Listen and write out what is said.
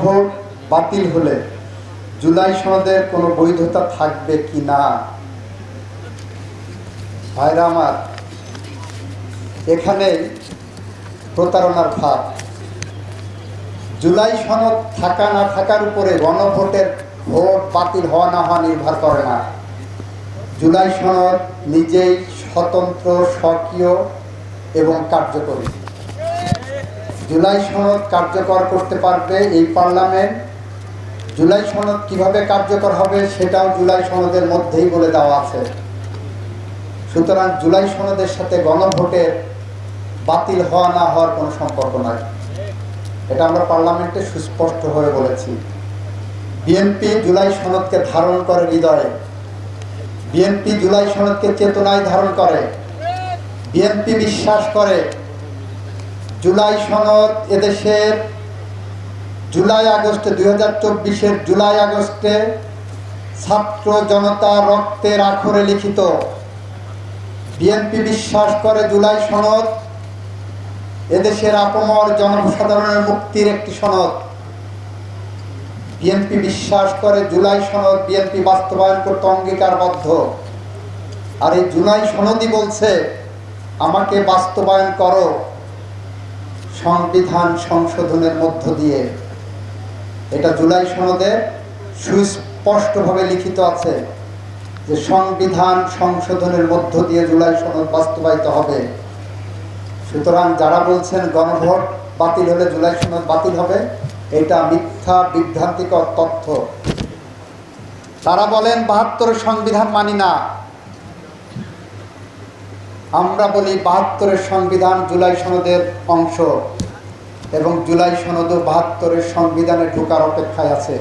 গণভোট বাতিল হলে জুলাই সনদের কোনো বৈধতা থাকবে কি না? ভাইরা আমার, এখানেই প্রতারণার ভাব। জুলাই সনদ থাকা না থাকার উপরে গণভোটের ভোট বাতিল হওয়া না হওয়া নির্ভর করে না। জুলাই সনদ নিজেই স্বতন্ত্র, স্বকীয় এবং কার্যকরী। জুলাই সনদ কার্যকর করতে পারবে এই পার্লামেন্ট। জুলাই সনদ কিভাবে কার্যকর হবে সেটাও জুলাই সনদের মধ্যেই বলে দেওয়া আছে। সুতরাং জুলাই সনদের সাথে গণভোটের বাতিল হওয়া না হওয়ার কোনো সম্পর্ক নাই। এটা আমরা পার্লামেন্টে সুস্পষ্ট হয়ে বলেছি। বিএনপি জুলাই সনদকে ধারণ করে হৃদয়ে, বিএনপি জুলাই সনদকে চেতনায় ধারণ করে। বিএনপি বিশ্বাস করে জুলাই সনদ এদেশের জুলাই আগস্টে 2024-এর জুলাই আগস্টে ছাত্র জনতা রক্তের আখরে লিখিত। বিএনপি বিশ্বাস করে জুলাই সনদ এদেশের আপামর জনসাধারণের মুক্তির একটি সনদ। বিএনপি বিশ্বাস করে জুলাই সনদ বিএনপি বাস্তবায়ন করতে অঙ্গীকারবদ্ধ। আর এই জুলাই সনদই বলছে আমাকে বাস্তবায়ন করো সংবিধান সংশোধনের মধ্য দিয়ে। এটা জুলাই সনদে সুস্পষ্টভাবে লিখিত আছে যে সংবিধান সংশোধনের মধ্য দিয়ে জুলাই সনদ বাস্তবায়িত হবে। সুতরাং যারা বলছেন গণভোট বাতিল হলে জুলাই সনদ বাতিল হবে, এটা মিথ্যা বিভ্রান্তিকর তথ্য। তারা বলেন ৭২-এর সংবিধান মানি না। আমরা বলি ৭২-এর সংবিধান জুলাই সনদের অংশ এবং জুলাই সনদও ৭২-এর সংবিধানে ঢোকার অপেক্ষায় আছে।